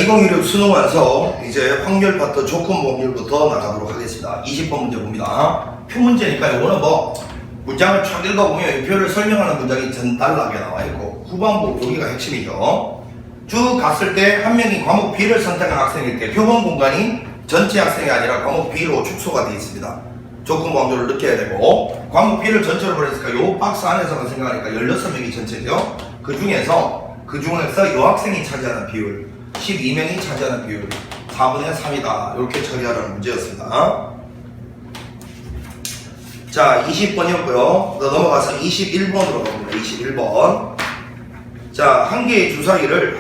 2016 수능 완성, 이제 확률 파트 조건 확률부터 나가도록 하겠습니다. 20번 문제 봅니다. 표 문제니까 이거는 뭐 문장을 쫙 읽어보면 이 표를 설명하는 문장이 전달나게 나와있고, 후반부 여기가 핵심이죠. 쭉 갔을 때 한 명이 과목 B를 선택한 학생일 때 표본 공간이 전체 학생이 아니라 과목 B로 축소가 되어 있습니다. 조건 확률을 느껴야 되고, 과목 B를 전체로 보냈으니까 이 박스 안에서만 생각하니까 16명이 전체죠. 그 중에서 이 학생이 차지하는 비율 12명이 차지하는 비율 4분의 3이다. 이렇게 처리하라는 문제였습니다. 자, 20번이었고요. 넘어가서 21번으로 가봅니다. 21번. 자, 한 개의 주사위를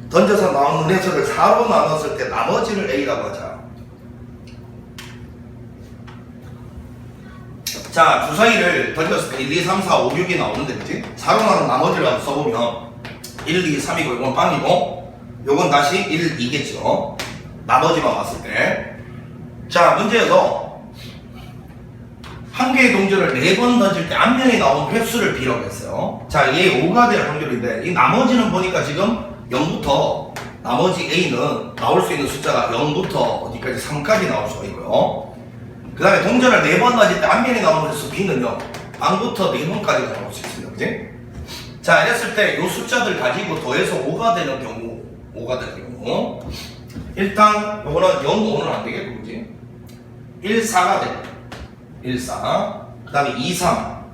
던져서 나오는 횟수를 4로 나눴을 때 나머지를 A라고 하자. 자, 주사위를 던졌을 때 1, 2, 3, 4, 5, 6이 나오는데, 그치? 4로 나눈 나머지를 한번 써보면 1, 2, 3이고 이건 빵이고 요건 다시 1, 2겠죠. 나머지만 왔을 때. 자, 문제에서 한 개의 동전을 4번 던질 때 앞면에 나온 횟수를 B라고 했어요. 자, 얘 5가 될 확률인데 이 나머지는 보니까 지금 0부터 나머지 A는 나올 수 있는 숫자가 0부터 어디까지 3까지 나올 수가 있고요. 그 다음에 동전을 4번 던질 때 앞면에 나오는 횟수 B는요, 빵부터 4번까지가 나올 수 있습니다. 그치? 자, 이랬을 때 이 숫자들 가지고 더해서 5가 되는 경우, 일단 요거는 0, 5는 안 되겠고, 그지? 1, 4가 돼. 1, 4. 그 다음에 2, 3,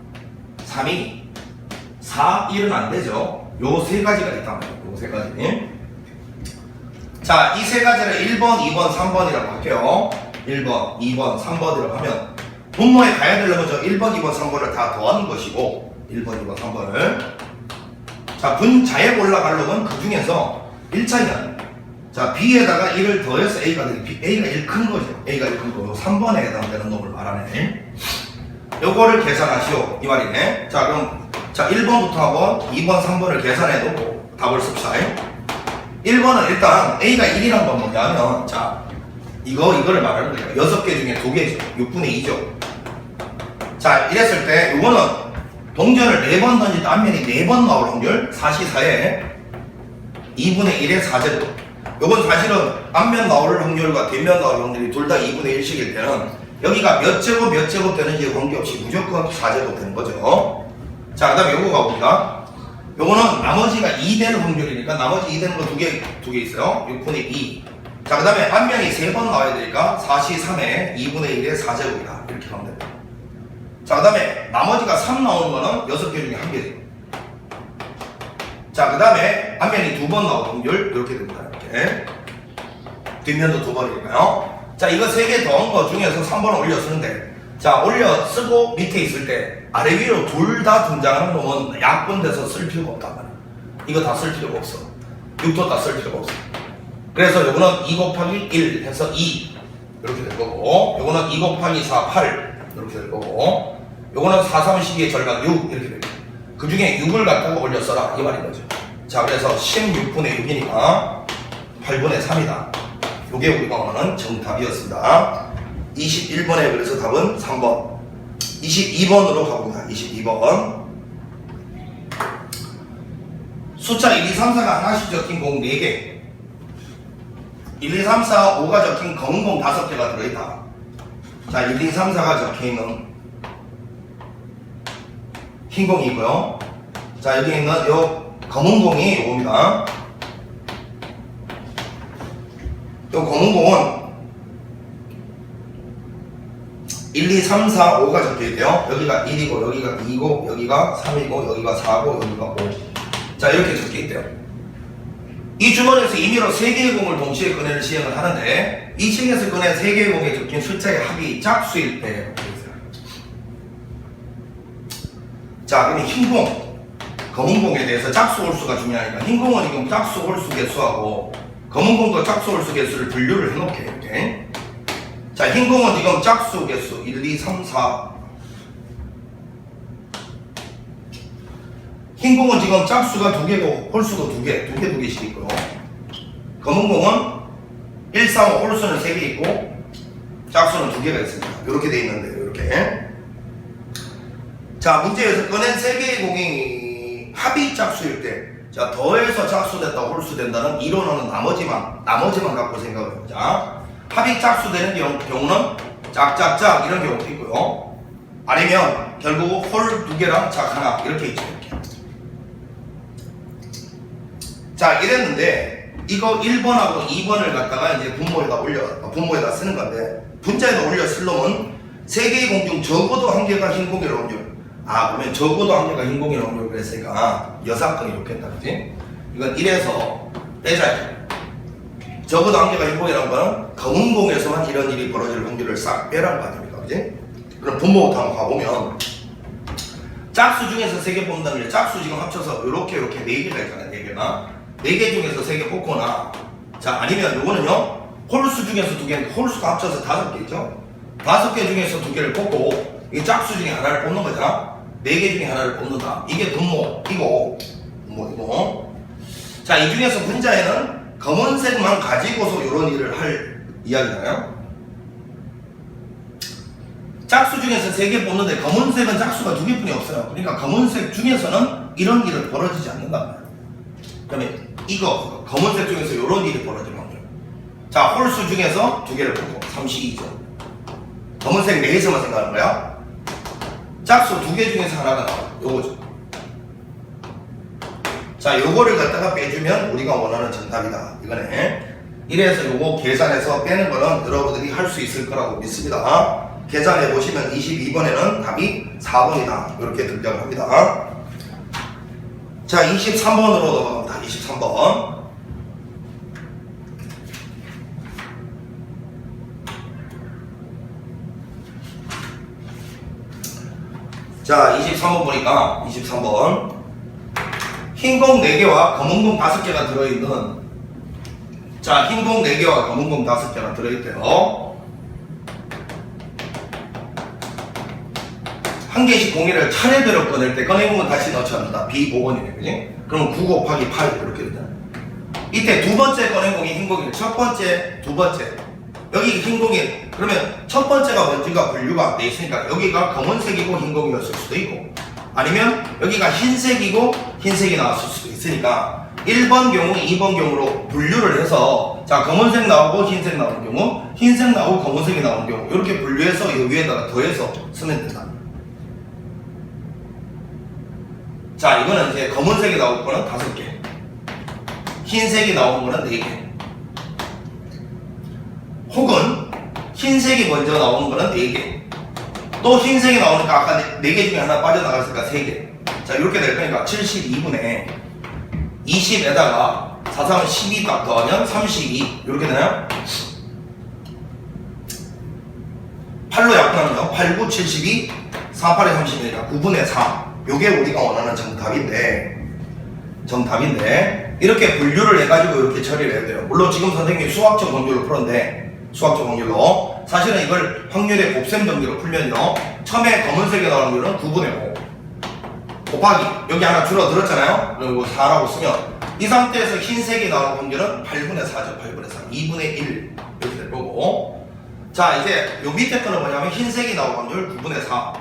3, 2, 4, 1은 안 되죠. 요 세 가지가 있단 말이에요. 요 세 가지. 자, 이 세 가지를 1번, 2번, 3번이라고 할게요. 1번, 2번, 3번이라고 하면 분모에 가야 되려면 저 1번, 2번, 3번을 다 더하는 것이고, 1번, 2번, 3번을. 자, 분자에 올라가려면 그 중에서 1차는 자, B에다가 1을 더해서 A가 되는, A가 1 큰 거죠. A가 1 큰 거고 3번에 해당되는 놈을 말하네. 요거를 계산하시오 이 말이네. 자, 그럼 자 1번부터 하고 2번, 3번을 계산해 놓고 답을 씁시다. 1번은 일단 A가 1이란 건 뭐냐면, 자, 이거를 말하는 거예요. 6개 중에 2개죠. 6분의 2죠. 자, 이랬을 때 요거는 동전을 4번 던질 때 앞면이 4번 나올 확률 4시4에 2분의 1의 4제곱. 요건 사실은 앞면 나올 확률과 뒷면 나올 확률이 둘 다 2분의 1씩일 때는 여기가 몇 제곱 되는지 관계없이 무조건 4제곱 되는 거죠. 자, 그 다음에 요거 가봅니다. 요거는 나머지가 2 되는 확률이니까 나머지 2 되는 거 두 개 있어요. 6분의 2. 자, 그 다음에 앞면이 3번 나와야 되니까 4시3에 2분의 1의 4제곱이다. 이렇게 하면 됩니다. 자, 그 다음에 나머지가 3 나오는 거는 6개 중에 1개죠. 자, 그 다음에 앞면이 2번 나올 확률 이렇게 됩니다. 이렇게. 뒷면도 2번이니까요. 자, 이거 3개 더한 거 중에서 3번을 올려 쓰는데, 자, 올려 쓰고 밑에 있을 때 아래 위로 둘 다 등장하는 놈은 약분돼서 쓸 필요가 없단 말이야. 이거 다 쓸 필요가 없어. 6도 다 쓸 필요가 없어. 그래서 요거는 2 곱하기 1 해서 2 이렇게 될 거고, 요거는 2 곱하기 4, 8 이렇게 될 거고, 요거는 4, 3, 12의 절반 6 이렇게 됩니다. 그 중에 6을 갖다가 올려 써라 이 말인 거죠. 자, 그래서 16분의 6이니까 8분의 3이다. 요게 우리가 원하는 정답이었습니다. 21번에 그래서 답은 3번. 22번으로 가봅니다. 22번. 숫자 1, 2, 3, 4가 하나씩 적힌 공 4개. 1, 2, 3, 4, 5가 적힌 검은 공 5개가 들어있다. 자, 1, 2, 3, 4가 적혀있는 흰 공이 있고요. 자, 여기 있는 요 검은 공이 요겁니다. 요 검은 공은 1, 2, 3, 4, 5가 적혀있대요. 여기가 1이고 여기가 2고 여기가 3이고 여기가 4고 여기가 5. 자, 이렇게 적혀있대요. 이 주머니에서 임의로 3개의 공을 동시에 꺼내는 시행을 하는데, 이 층에서 꺼낸 3개의 공에 적힌 숫자의 합이 짝수일 때, 자, 그럼 흰 공, 검은 공에 대해서 짝수 홀수가 중요하니까 흰 공은 지금 짝수 홀수 개수하고 검은 공도 짝수 홀수 개수를 분류를 해놓게. 이렇게. 자, 흰 공은 지금 짝수 개수 1, 2, 3, 4. 흰 공은 지금 짝수가 2개고 홀수도 2개, 2개씩 있고요. 검은 공은 1, 3, 5 홀수는 3개 있고 짝수는 2개가 있습니다. 이렇게 돼 있는데, 이렇게. 자, 문제에서 꺼낸 3개의 공이 합이 짝수일 때 자, 더해서 짝수됐다, 홀수된다는 이론은 나머지만 갖고 생각을 해보자. 합이 짝수되는 경우는 짝짝짝 이런 경우도 있고요. 아니면 결국 홀 2개랑 짝 하나 이렇게 있죠. 이렇게. 자, 이랬는데 이거 1번하고 2번을 갖다가 이제 분모에다 쓰는 건데 분자에다 올려 쓸 놈은 3개의 공중 적어도 1개가 흰 공일 확률. 그러면 적어도 1개가 흰 공일 확률 그랬으니까 여사건이 좋겠다, 그지? 이건 1에서 빼자. 적어도 1개가 흰 공이라는 거는 검은 공에서만 이런 일이 벌어질 확률을 싹 빼라는 거 아닙니까, 그지? 그럼 분모부터 한번 가보면 짝수 중에서 3개 뽑는다는 게 짝수 지금 합쳐서 이렇게 4개가 있잖아요. 4개나 4개 중에서 3개 뽑거나, 자, 아니면 요거는요 홀수 중에서 2개, 홀수가 합쳐서 5개 있죠. 5개 중에서 2개를 뽑고 이 짝수 중에 하나를 뽑는 거잖아. 4개 중에 하나를 뽑는다. 이게 분모, 이거. 자, 이 중에서 분자에는 검은색만 가지고서 이런 일을 할 이야기잖아요. 짝수 중에서 3개 뽑는데 검은색은 짝수가 2개뿐이 없어요. 그러니까 검은색 중에서는 이런 일은 벌어지지 않는다. 그러면 이거 검은색 중에서 이런 일이 벌어질 확률. 자, 홀수 중에서 2개를 뽑고 32죠. 검은색 4개에서만 생각하는 거야. 짝수 2개 중에서 하나가 나와. 요거죠. 자, 요거를 갖다가 빼주면 우리가 원하는 정답이다. 이거네. 이래서 요거 계산해서 빼는 거는 여러분들이 할 수 있을 거라고 믿습니다. 계산해 보시면 22번에는 답이 4번이다. 이렇게 등장을 합니다. 자, 23번으로 넘어갑니다. 23번. 자, 23번 보니까 23번 흰 공 4개와 검은 공 5개가 들어있는, 자, 흰 공 4개와 검은 공 5개가 들어있대요. 한 개씩 공의를 차례대로 꺼낼 때 꺼내보면 다시 넣지 않는다. B5번이네, 그지? 그러면 9 곱하기 8 이렇게 되잖아. 이때 두 번째 꺼낸 공이 흰 공이래. 첫 번째, 두 번째. 여기 흰 공이, 그러면 첫 번째가 뭔지가 분류가 안 돼 있으니까 여기가 검은색이고 흰 공이었을 수도 있고, 아니면 여기가 흰색이고 흰색이 나왔을 수도 있으니까 1번 경우, 2번 경우로 분류를 해서, 자, 검은색 나오고 흰색 나오는 경우, 흰색 나오고 검은색이 나오는 경우 이렇게 분류해서 이 위에다가 더해서 쓰면 된다. 자, 이거는 이제 검은색이 나올 거는 5개, 흰색이 나오는 거는 4개, 혹은 흰색이 먼저 나오는 거는 4개, 또 흰색이 나오니까 아까 4개 중에 하나 빠져나갔으니까 3개. 자, 이렇게 될 거니까 72분의 20에다가 4, 3은 12 딱 더하면 32 이렇게 되나요? 8로 약분하면 8, 9, 72, 4, 8에 32니까 9분의 4. 요게 우리가 원하는 정답인데 이렇게 분류를 해가지고 이렇게 처리를 해야 돼요. 물론 지금 선생님이 수학적 확률로 풀었는데, 수학적 확률로 사실은 이걸 확률의 곱셈 정리로 풀면요, 처음에 검은색이 나오는 확률은 9분의 5 곱하기 여기 하나 줄어들었잖아요. 그리고 4라고 쓰면 이 상태에서 흰색이 나오는 확률은 8분의 4죠. 8분의 4, 2분의 1 이렇게 될 거고, 자, 이제 요 밑에 거는 뭐냐면 흰색이 나오는 확률 9분의 4,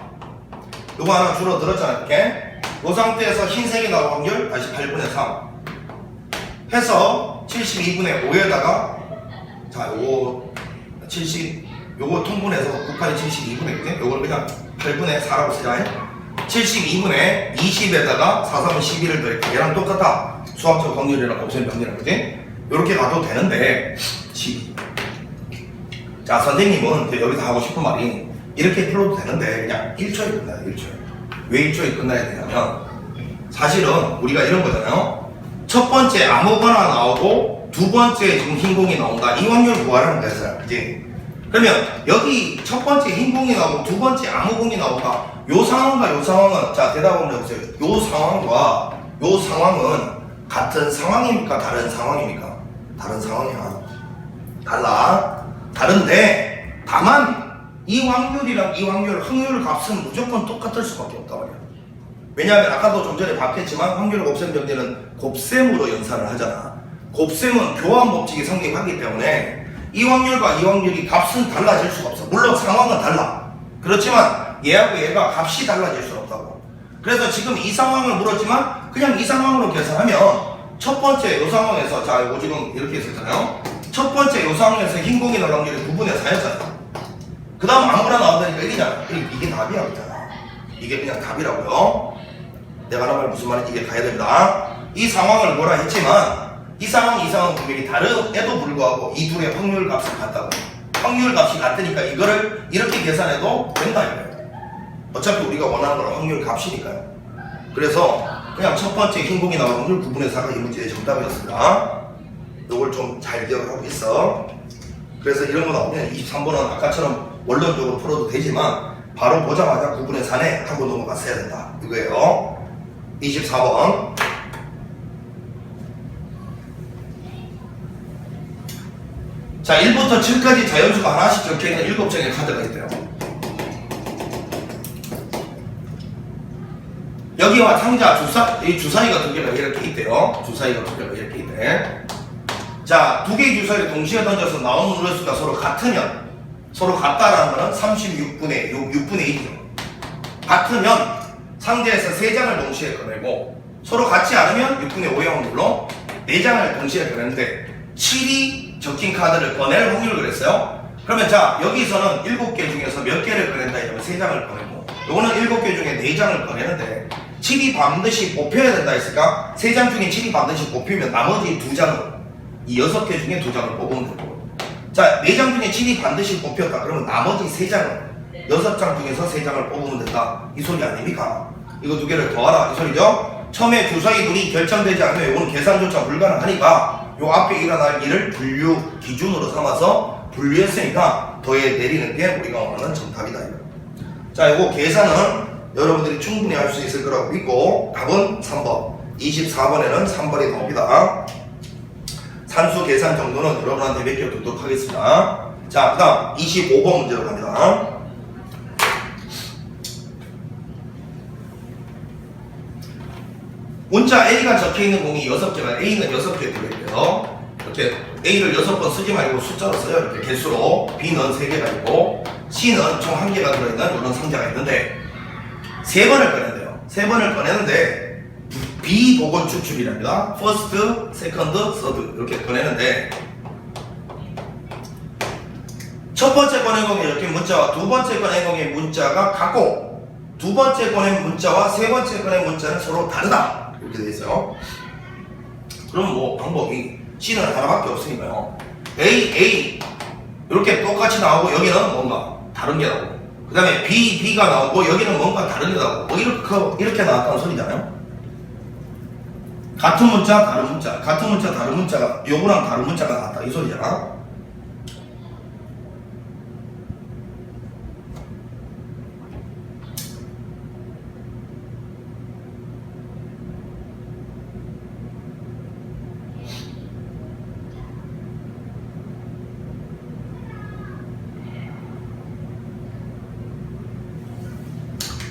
요거 하나 줄어들었잖아요. 이렇게 요 상태에서 흰색이 나올 확률 다시 8분의 3 해서 72분의 5에다가, 자, 요거 통분해서 9, 8이 72분의, 그지? 요걸 그냥 8분의 4라고 쓰자. 72분의 20에다가 4, 3은 12를 더했고 얘랑 똑같아. 수학적 확률이랑 곱셈 정리랑, 그지? 요렇게 가도 되는데 12. 자, 선생님은 여기서 하고 싶은 말이 이렇게 풀어도 되는데 그냥 1초에 끝나요. 1초에. 왜 1초에 끝나야 되냐면 사실은 우리가 이런 거잖아요. 첫 번째 아무거나 나오고 두 번째 지금 흰 공이 나온다. 이 확률 구하라는 거였어요. 그지? 그러면 여기 첫 번째 흰 공이 나오고 두 번째 아무 공이 나온다. 요 상황과 요 상황은, 자, 대답 한번 해보세요. 요 상황과 요 상황은 같은 상황입니까? 다른 상황입니까? 다른 상황이야. 달라. 다른데 다만 이 확률이랑 이 확률 값은 무조건 똑같을 수밖에 없다 말이야. 왜냐하면 아까도 좀 전에 봤겠지만 확률 곱셈 정리는 곱셈으로 연산을 하잖아. 곱셈은 교환 법칙이 성립하기 때문에 이 확률과 이 확률이 값은 달라질 수가 없어. 물론 상황은 달라. 그렇지만 얘하고 얘가 값이 달라질 수는 없다고. 그래서 지금 이 상황을 물었지만 그냥 이 상황으로 계산하면 첫 번째 요 상황에서 자 이거 지금 이렇게 있었잖아요. 첫 번째 요 상황에서 흰 공이 나올 확률이 9분의 4였잖아요. 그 다음 아무거나 나온다니까 1이잖아. 이게 답이야 그냥. 이게 그냥 답이라고요. 내가 하는 말 무슨 말인지 이게 가야 됩니다. 이 상황을 뭐라 했지만 이 상황 분명히 다름에도 불구하고 이 둘의 확률 값이 같다고. 확률 값이 같으니까 이거를 이렇게 계산해도 된다 이거예요. 어차피 우리가 원하는 건 확률 값이니까요. 그래서 그냥 첫 번째 흰 공이 나올 확률 9분의 4가 이 문제의 정답이었습니다. 이걸 좀 잘 기억을 하고 있어. 그래서 이런 거 나오면 23번은 아까처럼 원론적으로 풀어도 되지만 바로 보자마자 9분의 4네 한번 넘어갔어야 된다 이거예요. 24번 자 1부터 7까지 자연수가 하나씩 적혀있는 7장의 카드가 있대요. 여기와 상자 이 주사위가 두 개가 이렇게 있대요. 주사위가 두 개가 이렇게 있대. 자, 두 개의 주사위를 동시에 던져서 나오는 루수가 서로 같으면 서로 같다라는 거는 36분의 1이죠. 같으면 상자에서 3장을 동시에 꺼내고 서로 같지 않으면 6분의 5의 확률로 4장을 동시에 꺼내는데 7이 적힌 카드를 꺼낼 확률을 그랬어요. 그러면 자 여기서는 7개 중에서 몇 개를 꺼낸다 이러면 3장을 꺼내고 요거는 7개 중에 4장을 꺼내는데 7이 반드시 뽑혀야 된다 했으니까 3장 중에 7이 반드시 뽑히면 나머지 2장을 이 6개 중에 2장을 뽑으면 되고 자 4장 중에 7이 반드시 뽑혔다 그러면 나머지 3장을 6장 중에서 3장을 뽑으면 된다 이 소리 아닙니까? 이거 두 개를 더하라 이 소리죠? 처음에 주사위 둘이 결정되지 않으면 이거는 계산조차 불가능하니까 요 앞에 일어날 일을 분류 기준으로 삼아서 분류했으니까 더해 내리는 게 우리가 원하는 정답이다 이거. 자 이거 계산은 여러분들이 충분히 할 수 있을 거라고 믿고 답은 3번 24번에는 3번이 나옵니다. 산수 계산 정도는 여러분한테 맡겨두도록 하겠습니다. 자 그 다음 25번 문제로 갑니다. 문자 A가 적혀있는 공이 6개가 A는 6개 들어있고요. 이렇게 A를 6번 쓰지 말고 숫자로 써요. 이렇게 개수로 B는 3개가 있고 C는 총 1개가 들어있는 이런 상자가 있는데 3번을 꺼낸대요. 3번을 꺼내는데 비보건 추출이랍니다. 퍼스트, 세컨드, 서드 이렇게 꺼내는데 첫 번째 꺼낸 공의 적힌 문자와 두 번째 꺼낸 공의 문자가 같고 두 번째 꺼낸 문자와 세 번째 꺼낸 문자는 서로 다르다 이렇게 돼 있어요. 그럼 뭐 방법이 C는 하나밖에 없으니까요. A 이렇게 똑같이 나오고 여기는 뭔가 다른 게 나오고 그 다음에 B가 나오고 여기는 뭔가 다른 게 나오고 뭐 이렇게 나왔다는 소리잖아요. 같은 문자 다른 문자 같은 문자 다른 문자가 요거랑 다른 문자가 나왔다 이 소리잖아.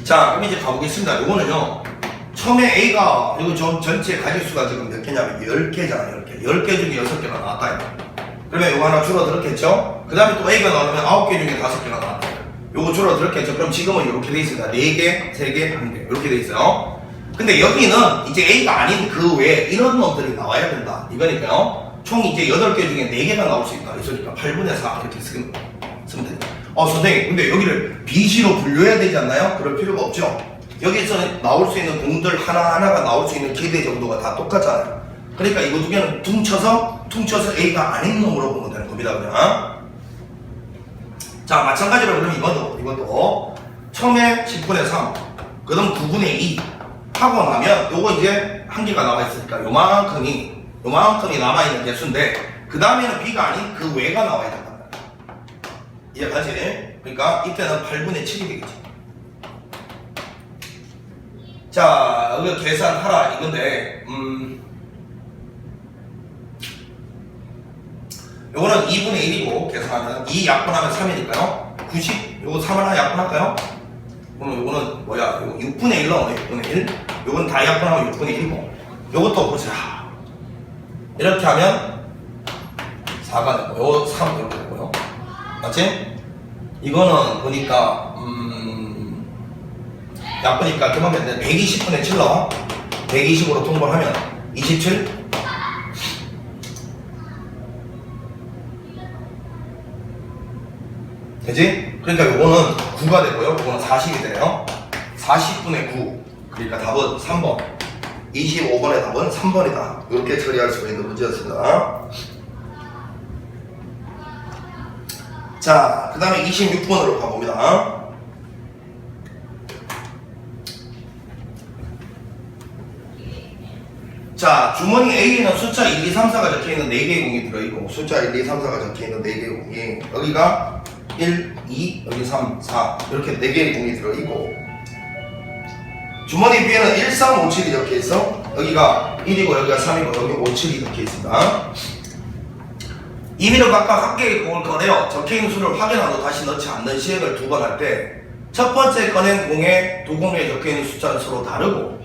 자 그럼 이제 가보겠습니다. 요거는요 처음에 A가 이거 전체 가짓수가 지금 몇 개냐면 10개잖아요. 10개 중에 6개가 나왔다 이거. 그러면 요거 하나 줄어들었겠죠? 그 다음에 또 A가 나오면 9개 중에 5개가 나왔다. 요거 줄어들었겠죠? 그럼 지금은 이렇게 돼 있습니다. 4개, 3개, 1개 이렇게 돼 있어요. 근데 여기는 이제 A가 아닌 그 외에 이런 놈들이 나와야 된다 이거니까요. 총 이제 8개 중에 4개가 나올 수 있다 이 소리니까 8분의 4 이렇게 쓰면 됩니다. 선생님 근데 여기를 BC로 분류해야 되지 않나요? 그럴 필요가 없죠. 여기서 나올 수 있는 공들 하나하나가 나올 수 있는 기대 정도가 다 똑같잖아요. 그러니까 이거 두 개는 퉁쳐서 A가 아닌 놈으로 보면 되는 겁니다 그냥. 자 마찬가지로 그럼 이것도 처음에 10분의 3 그 다음 9분의 2 하고 나면 요거 이제 한 개가 나와 있으니까 요만큼이 남아있는 개수인데 그 다음에는 B가 아닌 그 외가 나와야 된다. 이해가지? 그러니까 이때는 8분의 7이 되겠지. 자, 이거 계산하라 이건데, 요거는 2분의 1이고 계산하면 2 약분하면 3이니까요. 90, 요거 3 하나 약분할까요? 그럼 요거는 뭐야? 요거 6분의 1 나오네. 6분의 1. 요건 다 약분하면 6분의 1이고. 요것도 보자. 이렇게 하면 4가 되고, 요 3 이렇게 되고요. 맞지? 이거는 보니까 약보니까 그만큼 120분의 7 나와. 120으로 통분하면 27. 되지? 그러니까 요거는 9가 되고요. 요거는 40이 되네요. 40분의 9. 그러니까 답은 3번. 25번의 답은 3번이다. 이렇게 처리할 수 있는 문제였습니다. 자, 그 다음에 26번으로 가봅니다. 자, 주머니 A에는 숫자 1, 2, 3, 4가 적혀있는 4개의 공이 들어있고, 숫자 1, 2, 3, 4가 적혀있는 4개의 공이, 여기가 1, 2, 여기 3, 4 이렇게 4개의 공이 들어있고, 주머니 B에는 1, 3, 5, 7이 적혀있어. 여기가 1이고 여기가 3이고 여기 5, 7이 적혀있습니다. 임의로 각각 한 개의 공을 꺼내어 적혀있는 수를 확인한 후 다시 넣지 않는 시행을 2번 할 때 첫 번째 꺼낸 공에 두 공에 적혀있는 숫자는 서로 다르고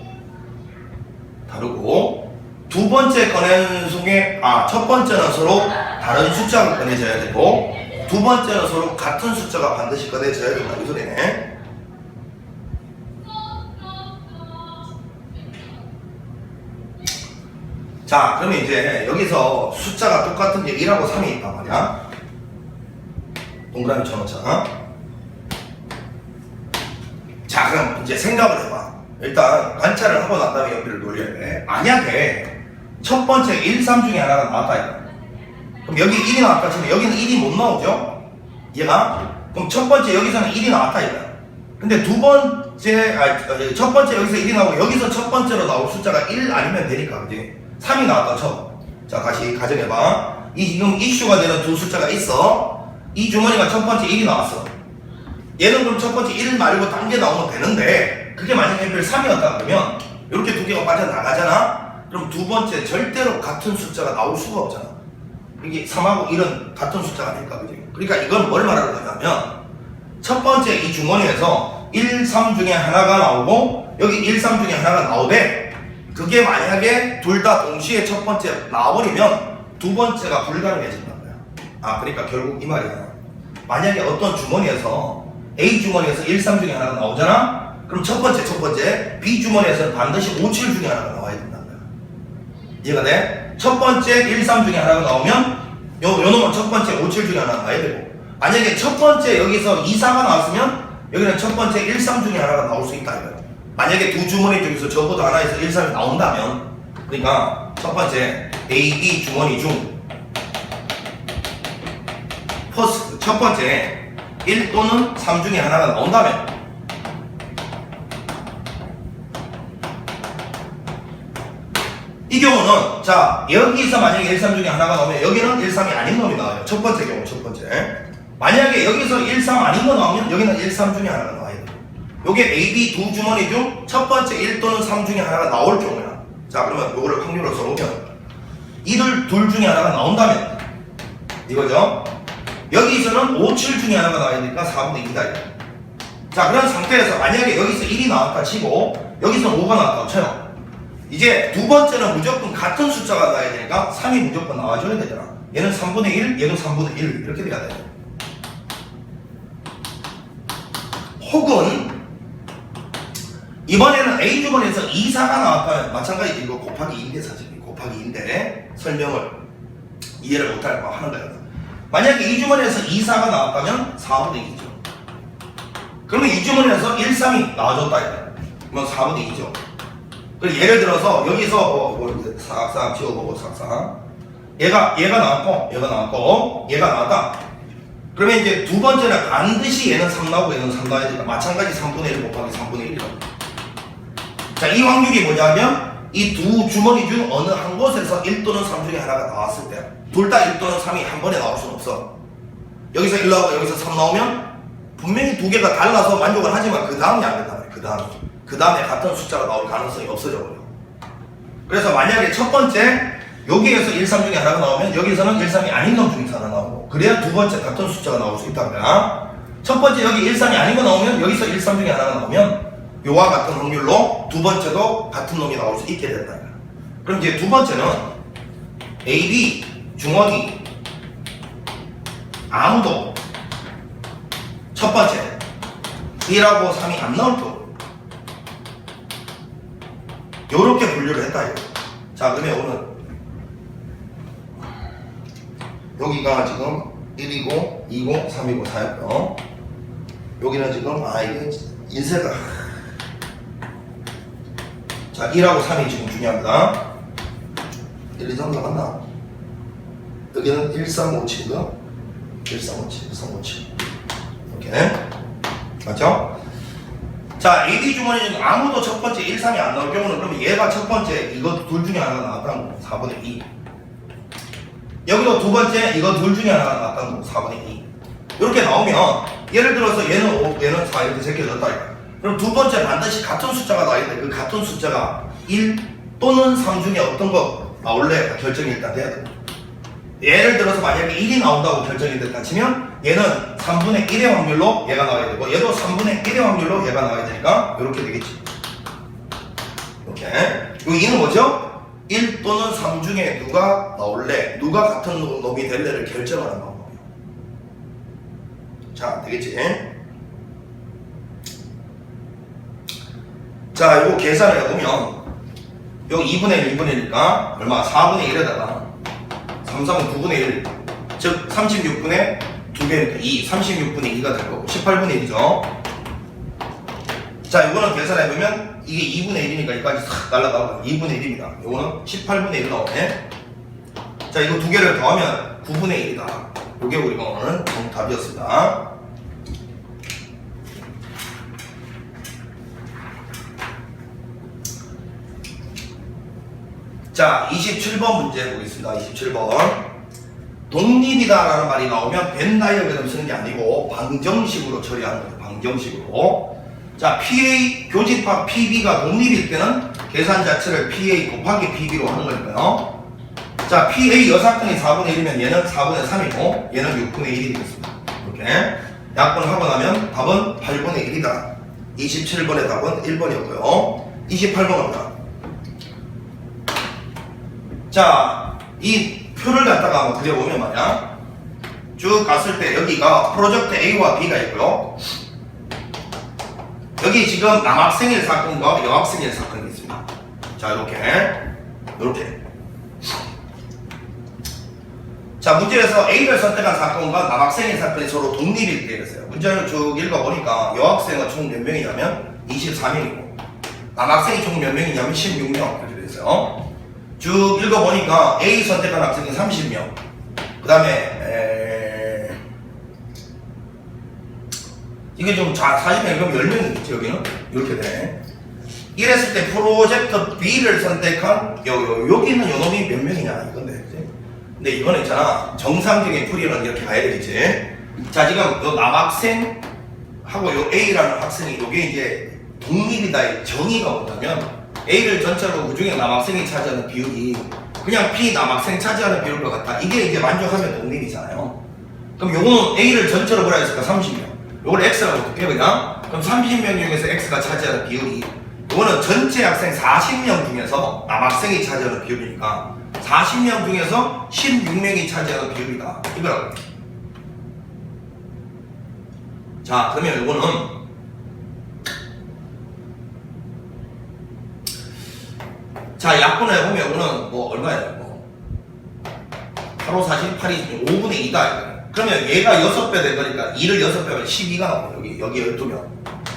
두 번째 꺼낸 중에 첫 번째는 서로 다른 숫자가 꺼내져야 되고 두 번째는 서로 같은 숫자가 반드시 꺼내져야 된다 이 소리네. 자, 그러면 이제 여기서 숫자가 똑같은 게 1하고 3이 있단 말이야. 동그라미 쳐놓자. 자, 그럼 이제 생각을 해봐. 일단 관찰을 하고 난 다음에 연필을 돌려야 돼. 만약에 첫 번째 1, 3 중에 하나가 나왔다 이거. 그럼 여기 1이 나왔다 치면 여기는 1이 못 나오죠? 얘가? 그럼 첫 번째 여기서는 1이 나왔다 이거. 근데 두 번째, 첫 번째 여기서 1이 나오고 여기서 첫 번째로 나올 숫자가 1 아니면 되니까 그지? 3이 나왔다 쳐. 자, 다시 가정해봐. 지금 이슈가 되는 두 숫자가 있어. 이 주머니가 첫 번째 1이 나왔어. 얘는 그럼 첫 번째 1 말고 딴 게 나오면 되는데 그게 만약에 3이었다 그러면 이렇게 두 개가 빠져나가잖아. 그럼 두 번째 절대로 같은 숫자가 나올 수가 없잖아. 이게 3하고 1은 같은 숫자가 아닐까 그지? 그러니까 이건 뭘 말하는 거냐면 첫 번째 이 주머니에서 1, 3 중에 하나가 나오고 여기 1, 3 중에 하나가 나오되 그게 만약에 둘 다 동시에 첫 번째 나와버리면 두 번째가 불가능해진단 거야. 그러니까 결국 이 말이야. 만약에 어떤 주머니에서 A 주머니에서 1, 3 중에 하나가 나오잖아? 그럼 첫 번째 B 주머니에서는 반드시 5, 7 중에 하나가 나와야 된다는 거야. 이해가 돼? 첫 번째 1, 3 중에 하나가 나오면 요 놈은 첫 번째 5, 7 중에 하나가 나와야 되고 만약에 첫 번째 여기서 2, 4가 나왔으면 여기는 첫 번째 1, 3 중에 하나가 나올 수 있다 이거야. 만약에 두 주머니 중에서 적어도 하나에서 1, 3이 나온다면 그러니까 첫 번째 A, B 주머니 중 퍼스트 첫 번째 1 또는 3 중에 하나가 나온다면 이 경우는 자 여기서 만약에 1, 3 중에 하나가 나오면 여기는 1, 3이 아닌 놈이 나와요. 첫 번째 경우 첫 번째 만약에 여기서 1, 3 아닌 거 나오면 여기는 1, 3 중에 하나가 나와야 돼. 요게 A, B 두 주머니 중 첫 번째 1 또는 3 중에 하나가 나올 경우야. 자 그러면 요거를 확률로 써보면 이들 둘 중에 하나가 나온다면 이거죠. 여기서는 5, 7 중에 하나가 나와야 되니까 4분의 2다. 자 그런 상태에서 만약에 여기서 1이 나왔다 치고 여기서 5가 나왔다고 쳐요. 이제 두 번째는 무조건 같은 숫자가 나와야 되니까 3이 무조건 나와줘야 되잖아. 얘는 3분의 1, 얘는 3분의 1 이렇게 돼야 돼. 혹은 이번에는 A 주머니에서 2, 4가 나왔다면 마찬가지 이거 곱하기 2인데 사실 곱하기 2인데 설명을 이해를 못할 거 하는 거야. 만약에 이 주머니에서 2, 4가 나왔다면 4분의 2죠. 그러면 이 주머니에서 1, 3이 나와줬다 이거야. 그러면 4분의 2죠. 그리고 예를 들어서 여기서 싹싹 지워보고 싹싹 얘가 나왔고 얘가 나왔다. 그러면 이제 두 번째는 반드시 얘는 3 나오고 얘는 3 나와야 되니까 마찬가지 3분의 1 곱하기 3분의 1이라고. 자, 이 확률이 뭐냐면 이 두 주머니 중 어느 한 곳에서 1 또는 3 중에 하나가 나왔을 때 둘 다 1 또는 3이 한 번에 나올 수는 없어. 여기서 1 나오고 여기서 3 나오면 분명히 두 개가 달라서 만족을 하지만 그 다음이 안 된단 말이야. 그 다음에 같은 숫자가 나올 가능성이 없어져 버려. 그래서 만약에 첫 번째 여기에서 1, 3 중에 하나가 나오면 여기서는 1, 3이 아닌 놈 중에서 하나 나오고 그래야 두 번째 같은 숫자가 나올 수 있다는 거야. 첫 번째 여기 1, 3이 아닌 거 나오면 여기서 1, 3 중에 하나가 나오면 요와 같은 확률로 두 번째도 같은 놈이 나올 수 있게 된다. 그럼 이제 두 번째는 A, B 주머니 아무도 첫 번째 1하고 3이 안 나올 경우 요렇게 분류를 했다 이거. 자, 그러면 오늘 여기가 지금 1이고 2고 3이고 4였고 여기는 지금 이게 인쇄가 자 1하고 3이 지금 중요합니다. 1, 2, 3 나갔나? 여기는 1357이고 1357 이렇게 맞죠? 자 AD 주머니 중 아무도 첫 번째 1, 3이 안 나올 경우는 그러면 얘가 첫 번째 이거 둘 중에 하나가 나왔다는 거 4분의 2 여기도 두 번째 이거 둘 중에 하나가 나왔다는 거 4분의 2 이렇게 나오면 예를 들어서 얘는 5 얘는 4 이렇게 새겨졌다 이거. 그럼 두 번째 반드시 같은 숫자가 나와야 돼. 그 같은 숫자가 1 또는 3 중에 어떤 거 나올래 결정이 일단 돼야 돼. 예를 들어서 만약에 1이 나온다고 결정이 됐다 치면 얘는 3분의 1의 확률로 얘가 나와야 되고 얘도 3분의 1의 확률로 얘가 나와야 되니까 이렇게 되겠지. 이렇게 이 2는 뭐죠? 1 또는 3 중에 누가 나올래 누가 같은 놈이 될래를 결정하는 방법이에요. 자 되겠지. 자 이거 계산을 해보면 여기 2분의 1 2분의 1이니까 얼마 4분의 1에다가 3, 3은 9분의 1 즉 36분의 2배니까 2 36분의 2가 될 거고 18분의 1이죠. 자 이거는 계산해보면 이게 2분의 1이니까 여기까지 싹 날라가고 2분의 1입니다. 이거는 18분의 1 나오네. 자 이거 두 개를 더하면 9분의 1이다. 이게 우리가 오늘 답이었습니다. 자 27번 문제 보겠습니다. 27번 독립이다라는 말이 나오면 벤 다이어그램 쓰는 게 아니고 방정식으로 처리하는 거예요. 방정식으로. 자 PA 교집합 PB가 독립일 때는 계산 자체를 PA 곱하기 PB로 하는 거니까요. 자 PA 여사건이 4분의 1이면 얘는 4분의 3이고 얘는 6분의 1이 되겠습니다. 이렇게 약분하고 나면 답은 8분의 1이다. 27번의 답은 1번이었고요. 28번 갑니다. 자, 이 표를 갖다가 한번 그려보면 말이야. 쭉 갔을 때 여기가 프로젝트 A와 B가 있고요. 여기 지금 남학생일 사건과 여학생일 사건이 있습니다. 자, 이렇게. 자, 문제에서 A를 선택한 사건과 남학생일 사건이 서로 독립일 때였어요. 문제를 쭉 읽어보니까 여학생은 총 몇 명이냐면 24명이고 남학생이 총 몇 명이냐면 16명 이렇게 됐어요. 쭉 읽어보니까 A 선택한 학생이 30명 그 다음에 이게 좀 40명 그럼 10명이겠지 여기는 이렇게 되네. 이랬을 때 프로젝트 B를 선택한 여기는 요놈이 몇 명이냐 이건데 그치? 근데 이거는 있잖아 정상적인 풀이는 이렇게 가야 되겠지. 자 지금 요 남학생하고 요 A라는 학생이 요게 이제 독립이다의 정의가 뭐냐면 A를 전체로 그 중에 남학생이 차지하는 비율이 그냥 B 남학생 차지하는 비율과 같다. 이게 이제 만족하면 독립이잖아요. 그럼 요거는 A를 전체로 뭐라 했을까? 30명. 요걸 X라고 볼게요 그냥. 그럼 30명 중에서 X가 차지하는 비율이 요거는 전체 학생 40명 중에서 남학생이 차지하는 비율이니까 40명 중에서 16명이 차지하는 비율이다. 이거라고. 자 그러면 요거는 자, 약분을 해보면 이거는 뭐 얼마예요? 뭐 8호 40, 8이 5분의 2다. 그러면 얘가 6배 된 거니까 2를 6배 하면 12가 나와요. 여기 12명.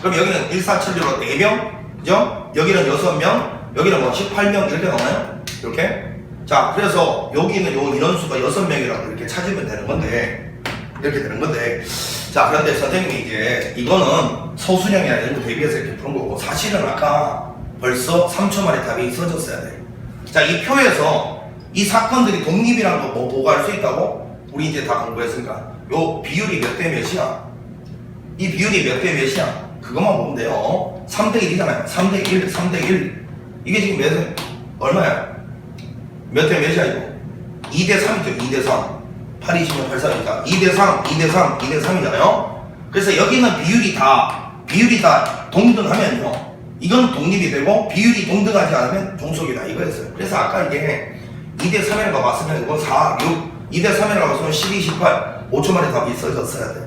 그럼 여기는 1,4,7로 4명, 그죠? 여기는 6명, 여기는 뭐 18명 이렇게 나와요? 이렇게? 자, 그래서 여기는 요 인원수가 6명이라고 이렇게 찾으면 되는 건데, 이렇게 되는 건데, 자, 그런데 선생님이 이제 이거는 소수령이 아니고 대비해서 이렇게 푸는 거고, 사실은 아까 벌써 3초 만에 답이 써졌어야 돼. 자, 이 표에서 이 사건들이 독립이란 거 뭐 보고 할 수 있다고? 우리 이제 다 공부했으니까. 요 비율이 몇 대 몇이야? 이 비율이 몇 대 몇이야? 그것만 보면 돼요. 3대 1이잖아요. 3대 1, 3대 1. 이게 지금 얼마야? 몇 대 몇이야, 이거? 2대 3이죠, 2대 3. 8, 20면 8, 4니까. 2대 3, 2대 3, 2대 3이잖아요. 그래서 여기는 비율이 다 동등하면요. 이건 독립이 되고 비율이 동등하지 않으면 종속이다 이거였어요. 그래서 아까 이게 2대 3이라고 봤으면 이건 4, 6 2대 3이라고 봤으면 12, 18 5초 만에 답이 있어졌어야 돼.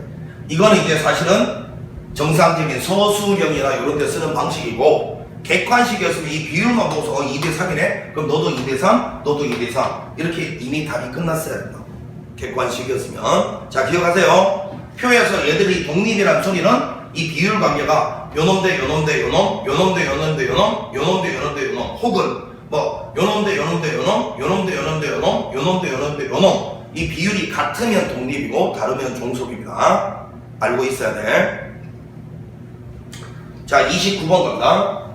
이거는 이제 사실은 정상적인 소수령이나 이런 데 쓰는 방식이고 객관식이었으면 이 비율만 보고서 2대3이네? 그럼 너도 2대3, 너도 2대3 이렇게 이미 답이 끝났어야 된다. 객관식이었으면. 자, 기억하세요. 표에서 얘들이 독립이라는 소리는 이 비율 관계가 요놈 대 요놈 대 요놈, 요놈 대 요놈 대 요놈, 요놈 대 요놈 대 요놈, 혹은 뭐 요놈 대 요놈 대 요놈, 요놈 대 요놈 대 요놈, 요놈 대 요놈 대 요놈. 이 비율이 같으면 독립이고 다르면 종속입니다. 알고 있어야 돼. 자, 29번 갑니다.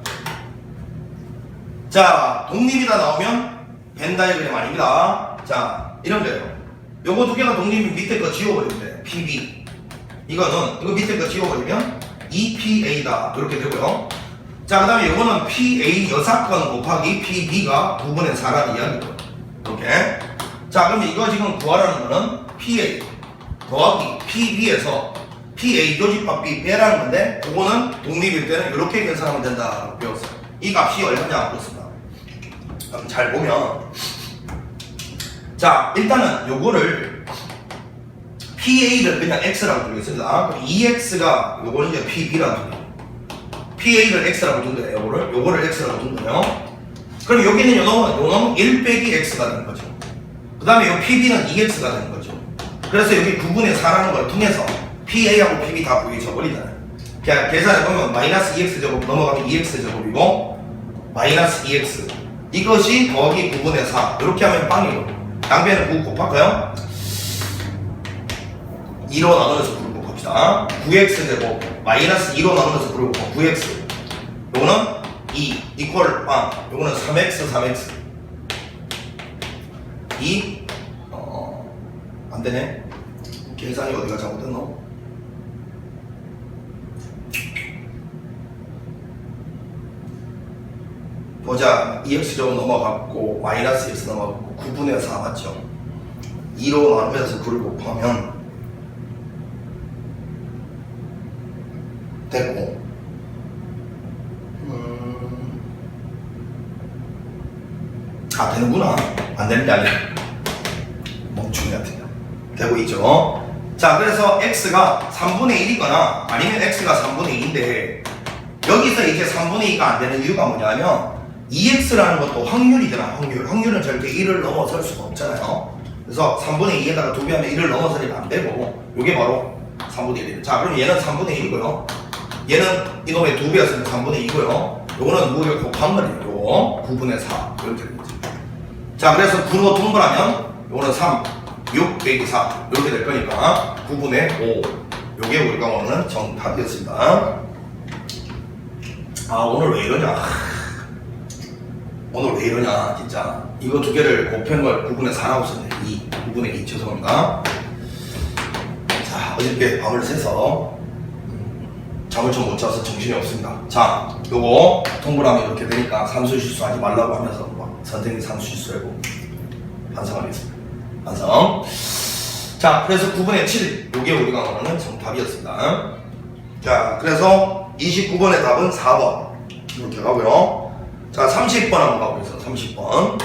자, 독립이다 나오면 벤 다이어그램 아닙니다. 자, 이런 거예요. 요거 두 개가 독립이면 밑에 거 지워버리면 돼. PB. 이거는, 이거 밑에 거 지워버리면 EPA다. 이렇게 되고요. 자, 그 다음에 요거는 PA 여사건 곱하기 PB가 9분의 4라는 이야기죠. 이렇게. 자, 그러면 이거 지금 구하라는 거는 PA 더하기 PB에서 PA 교집합 B 빼라는 건데, 그거는 독립일 때는 이렇게 계산하면 된다고 배웠어요. 이 값이 얼마냐 그렇습니다. 그럼 잘 보면, 자, 일단은 요거를 PA를 그냥 X라고 부르겠습니다. 그럼 EX가 요거는 이제 PB라고 부르요. PA를 X라고 둔 거예요. 요거를 X라고 둔 거예요. 그럼 여기는 요놈은 1 빼기 X가 되는 거죠. 그 다음에 요 PB는 2X가 되는 거죠. 그래서 여기 9분의 4라는 걸 통해서 PA하고 PB 다 여기 적어버리잖아요. 그냥 계산해보면 마이너스 2X 제곱 넘어가면 2X 제곱이고 마이너스 2X 이것이 더하기 9분의 4 이렇게 하면 빵이고, 양변에 9 곱할까요? 2로 나누면서 9를 곱합시다. 9X 제곱 마이너스 2로 나누면서 9를 곱하고 9X, 요거는 2 이퀄 빵, 요거는 3X 3X 2 안되네. 계산이 어디가 잘못됐노? 보자. 2x 제곱 넘어갔고 마이너스 x 넘어갔고 9분의 4 맞죠? 2로 나누면서 9를 곱하면 됐고, 아 되는구나. 안 되는 게 아니야. 멍충이 같은 되고 있죠. 자, 그래서 x가 3분의 1이거나 아니면 x가 3분의 2인데, 여기서 이제 3분의 2가 안 되는 이유가 뭐냐면 2x라는 것도 확률이잖아. 확률은 절대 1을 넘어설 수가 없잖아요. 그래서 3분의 2에다가 2배 하면 1을 넘어서리면 안 되고, 이게 바로 3분의 1이에요. 자, 그럼 얘는 3분의 1이고요. 얘는 이놈의 2배였으면 3분의 2고요. 요거는 무를 곱한 거예요. 요거 9분의 4 이렇게 되는 거죠. 자, 그래서 9로 통분하면 요거는 3 6 빼기 4 이렇게 될 거니까 9분의 5, 요게 우리가 오늘 정답이었습니다. 아, 오늘 왜 이러냐. 오늘 왜 이러냐 진짜. 이거 두 개를 곱한 걸 9분의 4라고 썼네. 9분의 2 죄송합니다. 자, 어저께 밤을 새서 잠을 좀 못 자서 정신이 없습니다. 자, 요거 통분하면 이렇게 되니까 산수 실수하지 말라고 하면서 막 선생님 산수 실수하고 반성하겠습니다. 반성. 자, 그래서 9분의 7 요게 우리가 원하는 정답이었습니다. 자, 그래서 29번의 답은 4번 이렇게 가고요. 자, 30번 한번 가보겠습니다. 30번.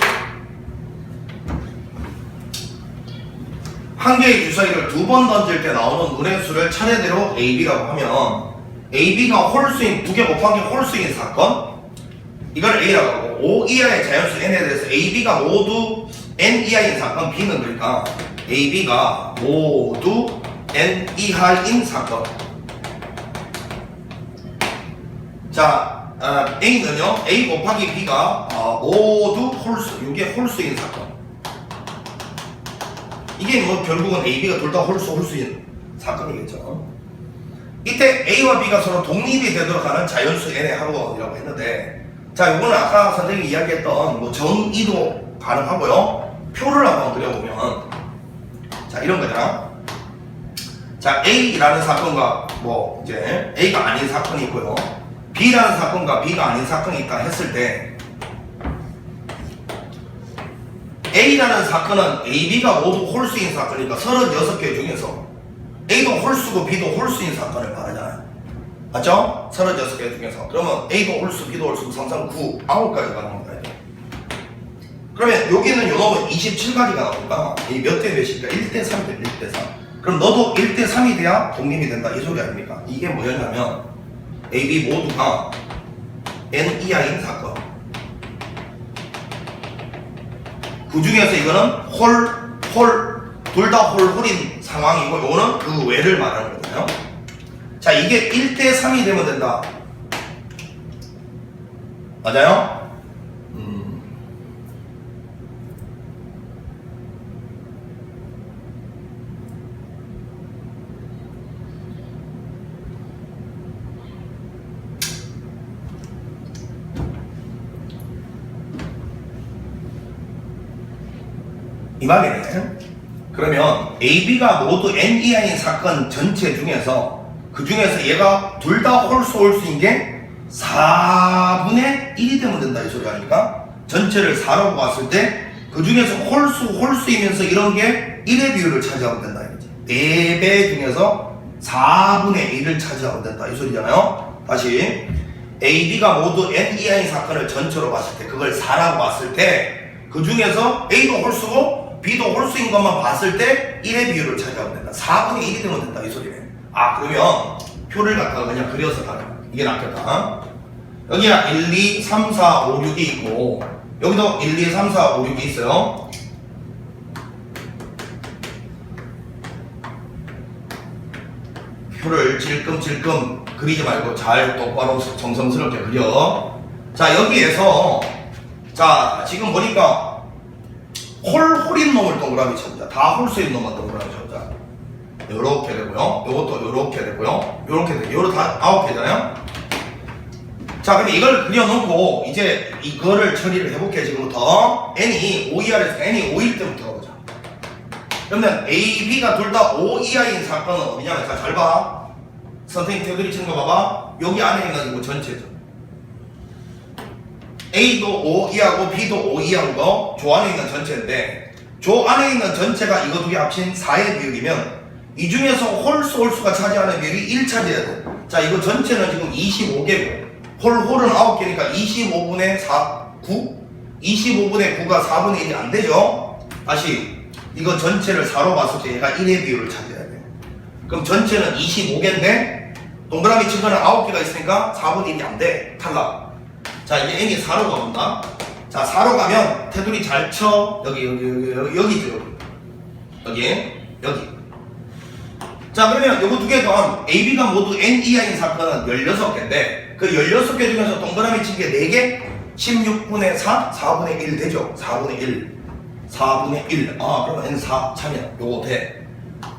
한 개의 주사위를 2번 던질 때 나오는 운의 수를 차례대로 AB라고 하면, AB가 홀수인, 2개 곱한 게 홀수인 사건, 이걸 A라고 하고, O 이하의 자연수 N에 대해서 AB가 모두 N 이하인 사건 B는, 그러니까 AB가 모두 N 이하인 사건. 자, A는요, A 곱하기 B가 모두 홀수, 이게 홀수인 사건. 이게 뭐 결국은 AB가 둘 다 홀수인 사건이겠죠. 이때 A와 B가 서로 독립이 되도록 하는 자연수 N의 합원이라고 했는데, 자, 요거는 아까 선생님이 이야기했던 뭐 정의도 가능하고요. 표를 한번 그려보면, 자, 이런 거잖아. 자, A라는 사건과 뭐 이제 A가 아닌 사건이 있고요. B라는 사건과 B가 아닌 사건이 있다 했을 때, A라는 사건은 AB가 모두 홀수인 사건이니까 36개 중에서 A도 홀수고 B도 홀수인 사건을 말하잖아요. 맞죠? 36개 중에서. 그러면 A도 홀수, B도 홀수, 3, 3, 9, 9가지가 나오는 거예요. 그러면 여기는 요놈은 27가지가 나오니까 이 몇 대 몇일까? 1대 3대 1대 3. 그럼 너도 1대 3이 돼야 독립이 된다 이 소리 아닙니까? 이게 뭐였냐면 AB 모두가 n 이하인 사건. 그 중에서 이거는 둘 다 홀인 상황이고, 요거는 그 외를 말하는 거잖아요. 자, 이게 1대3이 되면 된다. 맞아요? 이 말이네. 그러면 AB가 모두 N 이하인 사건 전체 중에서 그 중에서 얘가 둘 다 홀수 홀수인 게 4분의 1이 되면 된다 이 소리 아닙니까? 전체를 4라고 봤을 때 그 중에서 홀수이면서 이런 게 1의 비율을 차지하면 된다 이거지. 4배 중에서 4분의 1을 차지하면 된다 이 소리잖아요. 다시 AB가 모두 N 이하인 사건을 전체로 봤을 때 그걸 4라고 봤을 때 그 중에서 A도 홀수고 B도 홀수인 것만 봤을 때 1의 비율을 차지하면 된다. 4분의 1이 되면 된다 이 소리네. 아, 그러면 표를 갖다가 그냥 그려서 가라. 이게 낫겠다. 여기가 1, 2, 3, 4, 5, 6이 있고 여기도 1, 2, 3, 4, 5, 6이 있어요. 표를 질끔질끔 그리지 말고 잘 똑바로 정성스럽게 그려. 자, 여기에서 자, 지금 보니까 홀인 놈을 동그라미 쳐보자. 다 홀수인 놈만 동그라미 쳐보자. 요렇게 되고요. 요것도 요렇게 되고요. 요렇게 되고 요렇게 다 9개잖아요. 자, 근데 이걸 그려놓고 이제 이거를 처리를 해볼게. 지금부터 n이 5 이하에서 n이 5일 때부터 가보자. 그러면 A, B가 둘 다 5 이하인 사건은 어디냐면, 자, 잘 봐. 선생님 테두리 치는 거 봐봐. 여기 안에 있는 거 전체죠. A도 5 이하고 B도 5 이하인 거 조 안에 있는 전체인데, 조 안에 있는 전체가 이거 두 개 합친 4의 비율이면 이 중에서 홀수가 차지하는 비율이 1 차지해야 돼. 자, 이거 전체는 지금 25개고 홀은 9개니까 25분의 9? 25분의 9가 4분의 1이 안 되죠? 다시 이거 전체를 4로 봤을 때 얘가 1의 비율을 차지해야 돼. 그럼 전체는 25개인데 동그라미 친 거는 9개가 있으니까 4분의 1이 안 돼. 탈락. 자, 이제 n이 4로 가본다. 자, 4로 가면 테두리 잘 쳐. 여기죠. 여기. 자, 그러면 요거 두 개 더하면 AB가 모두 N 이하인 사건은 16개인데 그 16개 중에서 동그라미 친 게 4개? 16분의 4? 4분의 1 되죠? 4분의 1. 아, 그러면 N4 참여. 요거 돼.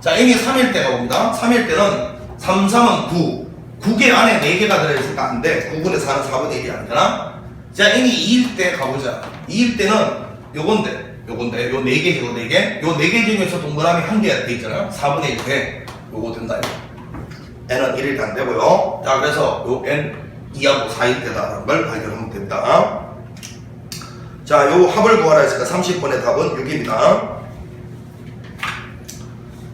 자, N이 3일 때가 옵니다. 3일 때는 3, 3은 9. 9개 안에 4개가 들어있으니까 안 돼. 9분의 4는 4분의 1이 아니잖아. 자, N이 2일 때 가보자. 2일 때는 요건데, 요 4개죠, 요 4개. 요 4개 중에서 동그라미 1개 돼 있잖아요. 4분의 1 돼. 요거 된다, 이거. N은 1일 때 안 되고요. 자, 그래서 요 N 2하고 4일 때다라는 걸 발견하면 됩니다. 자, 요 합을 구하라 했으니까 30번의 답은 6입니다.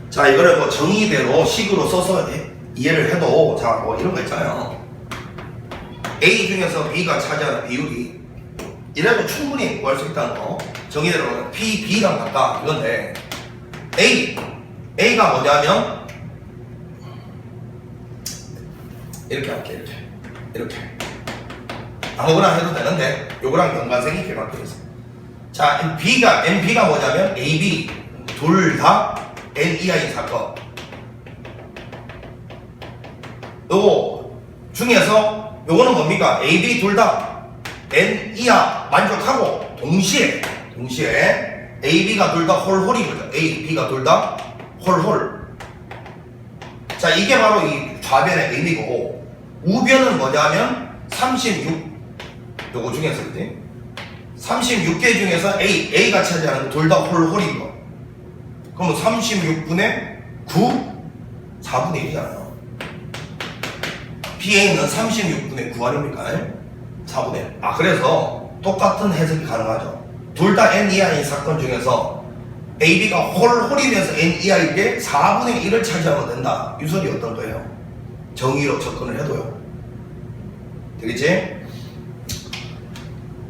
자, 이거를 뭐 정의대로 식으로 써서 이해를 해도, 자, 뭐 이런 거 있잖아요. A 중에서 B가 차지하는 비율이 이래도 충분히 구할 수 있다는 거. 정의대로 P, B랑 같다. 이건데, A가 뭐냐면, 이렇게 할게, 이렇게. 아무거나 해도 되는데, 요거랑 연관성이 있게 바뀌어있어. 자, NP가 뭐냐면, AB, 둘 다 N 이하인 사건. 요거 중에서 요거는 뭡니까? AB 둘 다 N 이하 만족하고 동시에 AB가 둘 다 홀인 거죠. A, B가 둘 다 홀. 자, 이게 바로 이 좌변의 의미고, 우변은 뭐냐면 36. 요거 중에서 이제 36개 중에서 A가 차지하는 둘 다 홀인 거. 그러면 36분의 9, 4분의 1이잖아요. B에는 36분의 9 아닙니까? 4분의 1. 아, 그래서 똑같은 해석이 가능하죠. 둘 다 N 이하인 사건 중에서 AB가 홀이면서 N 이하인 게 4분의 1을 차지하면 된다. 유설이 어떤 거예요? 정의로 접근을 해도요. 되겠지?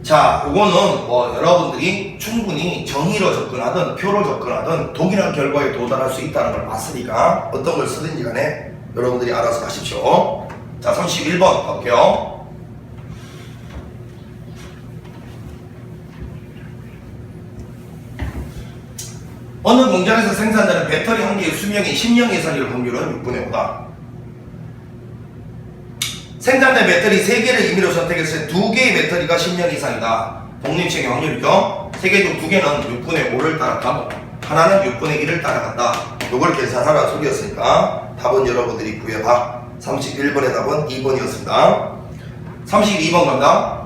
자, 요거는 뭐 여러분들이 충분히 정의로 접근하든 표로 접근하든 동일한 결과에 도달할 수 있다는 걸 봤으니까 어떤 걸 쓰든지 간에 여러분들이 알아서 하십시오. 자, 31번 가볼게요. 어느 공장에서 생산되는 배터리 한 개의 수명이 10년 이상일 확률은 6분의 5다. 생산된 배터리 3개를 임의로 선택했을 때 2개의 배터리가 10년 이상이다. 독립시행의 확률이죠. 3개 중 2개는 6분의 5를 따라가고 하나는 6분의 1을 따라간다. 요걸 계산하라 소리였으니까 답은 여러분들이 구해봐. 31번의 답은 2번이었습니다. 32번 갑니다.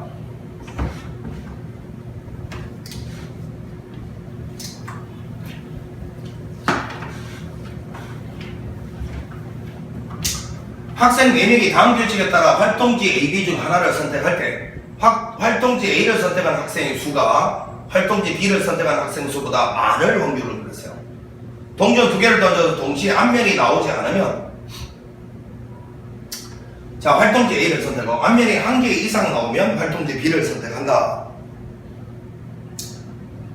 학생 4명이 다음 규칙에 따라 활동지 A, B 중 하나를 선택할 때 활동지 A를 선택한 학생의 수가 활동지 B를 선택한 학생 수보다 많을 확률을 그랬어요. 동전 2개를 던져서 동시에 앞면이 나오지 않으면 자 활동지 A를 선택하고 앞면이 1개 이상 나오면 활동지 B를 선택한다.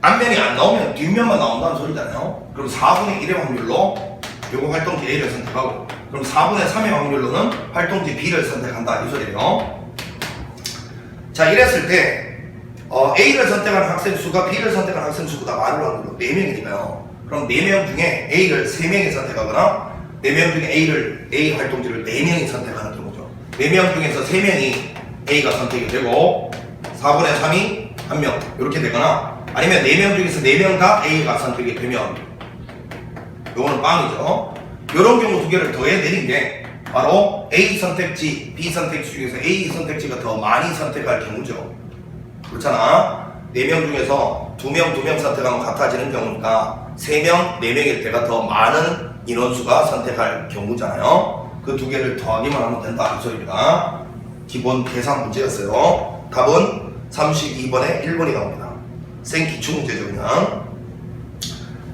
앞면이 안 나오면 뒷면만 나온다는 소리잖아요. 그럼 4분의 1의 확률로 요거 활동지 A를 선택하고 그럼 4분의 3의 확률로는 활동지 B를 선택한다 이 소리예요. 자 이랬을 때 A를 선택한 학생 수가 B를 선택한 학생 수보다 많을 확률로 4명이니까요. 그럼 4명 중에 A를 3명이 선택하거나 4명 중에 A 활동지를 4명이 선택하는 경우죠. 4명 중에서 3명이 A가 선택이 되고 4분의 3이 1명 이렇게 되거나 아니면 4명 중에서 4명 다 A가 선택이 되면 요거는 빵이죠. 요런 경우 2개를 더해 내린 게 바로 A 선택지, B 선택지 중에서 A 선택지가 더 많이 선택할 경우죠. 그렇잖아. 4명 중에서 2명 선택하면 같아지는 경우니까 3명, 4명일 때가 더 많은 인원수가 선택할 경우잖아요. 그 2개를 더하기만 하면 된다 이 소리입니다. 기본 계산 문제였어요. 답은 32번에 1번이 나옵니다. 생기출 문제죠 그냥.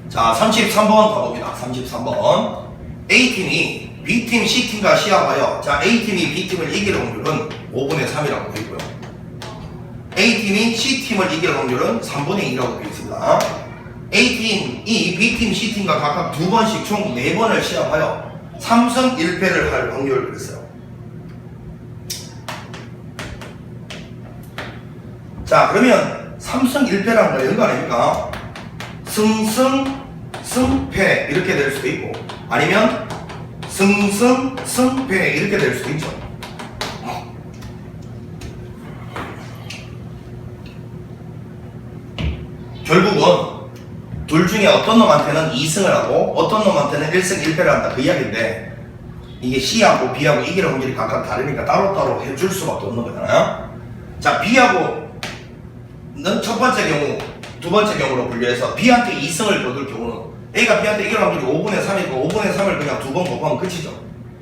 자 33번 가봅니다. 33번 A팀이 B팀, C팀과 시합하여 자 A팀이 B팀을 이길 확률은 5분의 3이라고 되어 있고요. A팀이 C팀을 이길 확률은 3분의 2라고 되어 있습니다. A팀이 B팀, C팀과 각각 2번씩 총 4번을 시합하여 3승 1패를 할 확률을 그랬어요. 자 그러면 3승 1패라는 거 이런 거 아닙니까? 승승 승패 이렇게 될 수도 있고 아니면 승승 승패 이렇게 될 수도 있죠. 결국은 둘 중에 어떤 놈한테는 2승을 하고 어떤 놈한테는 1승 1패를 한다 그 이야기인데 이게 C하고 B하고 이길 확률이 각각 다르니까 따로따로 해줄 수밖에 없는 거잖아요. 자 B하고는 첫 번째 경우 두 번째 경우로 분류해서 B한테 2승을 거둘 경우는 A가 B한테 이길 확률이 5분의 3이고 5분의 3을 그냥 2번 곱하면 끝이죠.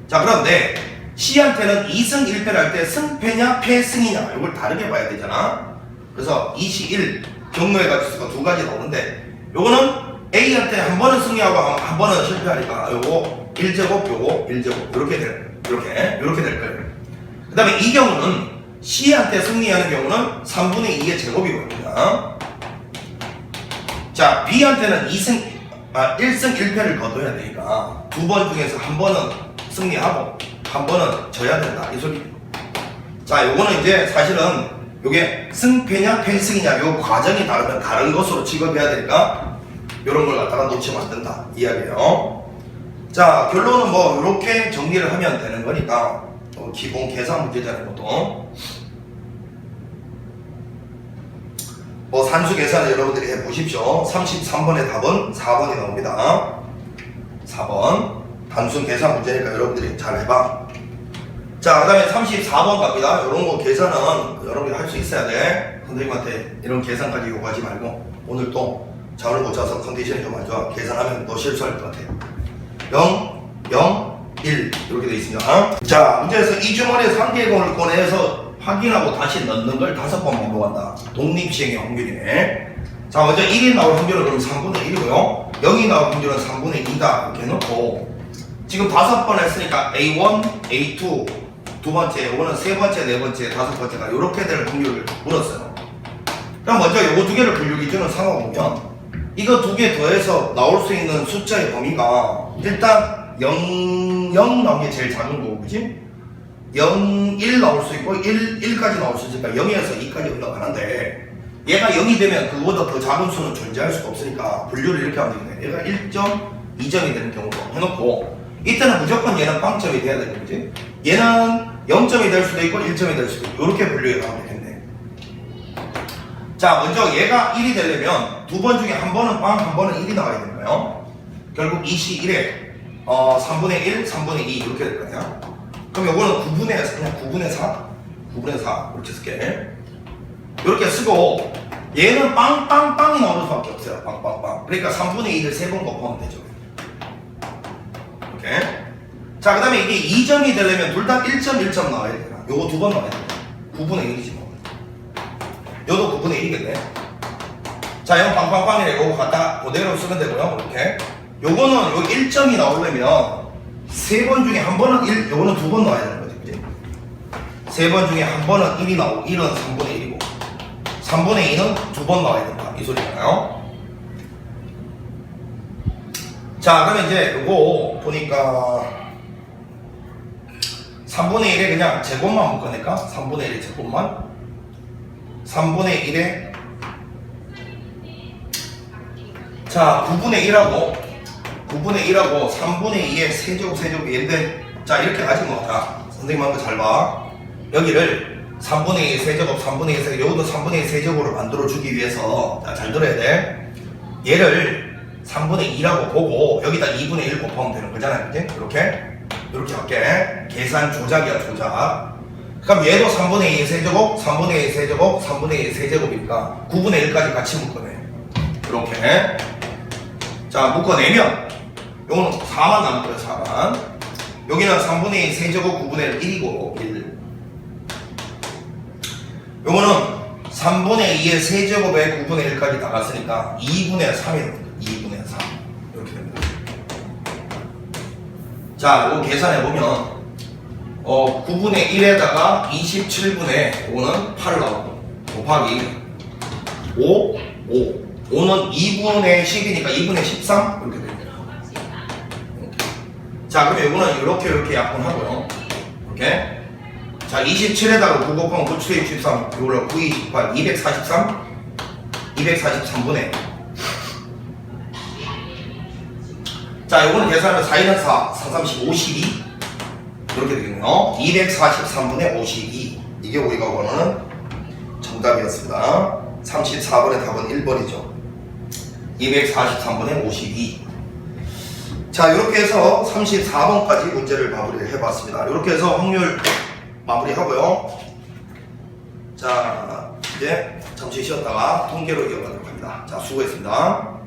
자 그런데 C한테는 2승 1패를 할 때 승패냐 패승이냐 이걸 다르게 봐야 되잖아. 그래서 2C1 경로의 가지수가 2가지 나오는데 요거는 A한테 한 번은 승리하고 한 번은 실패하니까 요거 1제곱 요거 1제곱 이렇게 될 거예요. 그 다음에 이 경우는 C한테 승리하는 경우는 3분의 2의 제곱이거든요. 자 B한테는 1승 1패를 거둬야 되니까 2번 중에서 한 번은 승리하고 한 번은 져야 된다 이 소리. 자 요거는 이제 사실은 요게 승패냐 패승이냐 요 과정이 다르면 다른 것으로 취급해야 되니까 요런 걸 갖다가 놓치면 안 된다 이야기예요. 자 결론은 뭐 요렇게 정리를 하면 되는 거니까 기본 계산 문제잖아요. 보통 뭐 산수 계산을 여러분들이 해보십시오. 33번의 답은 4번이 나옵니다. 4번 단순 계산 문제니까 여러분들이 잘 해봐. 자 그 다음에 34번 갑니다. 이런 거 계산은 여러분이 할 수 있어야 돼. 선생님한테 이런 계산까지 요구하지 말고 오늘 또 잠을 못 자서 컨디션이 좀 안 좋아. 계산하면 너 실수할 것 같아. 0, 0, 1 이렇게 돼 있습니다. 자 문제에서 이 주머니에서 한 개의 공을 꺼내서 확인하고 다시 넣는 걸 5번 반복한다. 독립시행의 확률이네. 자 먼저 1이 나올 확률은 그럼 3분의 1이고요 0이 나올 확률은 3분의 2다 이렇게 해놓고 지금 5번 했으니까 A1, A2 두 번째, 요거는 세 번째, 네 번째, 다섯 번째가 이렇게 될 확률을 물었어요. 그럼 먼저 요거 2개를 분류 기준으로 삼아보면 이거 2개 더해서 나올 수 있는 숫자의 범위가 일단 0, 0 나온 게 제일 작은 거고 그지? 0, 1 나올 수 있고 1까지 나올 수 있으니까 0에서 2까지 흘러가는데 얘가 0이 되면 그거보다 더 작은 수는 존재할 수가 없으니까 분류를 이렇게 하면 되겠네. 얘가 1.2점이 되는 경우도 해놓고 이때는 무조건 얘는 빵점이 돼야 되는 거지. 얘는 0점이 될 수도 있고 1점이 될 수도 있고 이렇게 분류해 가면 되겠네. 자, 먼저 얘가 1이 되려면 두 번 중에 한 번은 빵, 한 번은 1이 나와야 되는 거예요. 결국 2시 1에 3분의 1, 3분의 2 이렇게 될 거냐. 그럼 요거는 9분의 그냥 9분의 4, 9분의 4 이렇게 쓸게. 이렇게 쓰고 얘는 빵빵빵이 나오는 수밖에 없어요. 빵빵빵. 그러니까 3분의 2를 3번 곱하면 되죠. 이렇게. 자, 그 다음에 이게 2점이 되려면 둘 다 1점 1점 나와야 되나. 요거 두 번 나와야 되나. 9분의 1이지 뭐. 요도 9분의 1이겠네. 자, 이건 빵빵빵이래. 요거 갖다 그대로 쓰면 되고요. 이렇게. 요거는 요 1점이 나오려면 3번 중에 한 번은 1, 요거는 두 번 나와야 되는 거지. 그지? 3번 중에 한 번은 1이 나오고 1은 3분의 1이고 3분의 2는 두 번 나와야 된다. 이 소리잖아요. 자, 그러면 이제 요거 보니까 3분의 1에 그냥 제곱만 묶어낼까? 3분의 1의 제곱만 3분의 1에 자 9분의 1하고 3분의 2의 세제곱 세제곱이 얘인데 자 이렇게 가지 뭐. 자 선생님 한 거 잘 봐. 여기를 3분의 2의 세제곱 3분의 2의 세제곱 여기도 3분의 2의 세제곱으로 만들어주기 위해서 자, 잘 들어야 돼. 얘를 3분의 2라고 보고 여기다 2분의 1 곱하면 되는 거잖아요. 그치? 이렇게 할게. 계산 조작이야 조작. 그럼 얘도 3분의 2의 세제곱 3분의 2의 세제곱 3분의 2의 세제곱이니까 9분의 1까지 같이 묶어내. 이렇게 자 묶어내면 요거는 4만 남을 거예요. 4만. 여기는 3분의 2 세제곱 9분의 1이고 1. 요거는 3분의 2의 세제곱에 9분의 1까지 나갔으니까 2분의 3이 됩니다. 2분의 3 이렇게 됩니다. 자 요거 계산해보면 9분의 1에다가 27분의 요거는 8을 나오고 곱하기 5 5는 2분의 10이니까 2분의 13 이렇게 됩니다. 자 그러면 이거는 이렇게 약분하고요. 이렇게 자 27에다가 9 곱하면 9, 7, 63 이걸로 9, 2, 18 243 243분의 자 이거는 계산하면 4, 1은 4, 4, 30, 52 이렇게 되겠네요. 243분의 52 이게 우리가 원하는 정답이었습니다. 34번의 답은 1번이죠. 243분의 52. 자, 이렇게 해서 34번까지 문제를 마무리를 해봤습니다. 이렇게 해서 확률 마무리하고요. 자, 이제 잠시 쉬었다가 통계로 이어가도록 합니다. 자, 수고했습니다.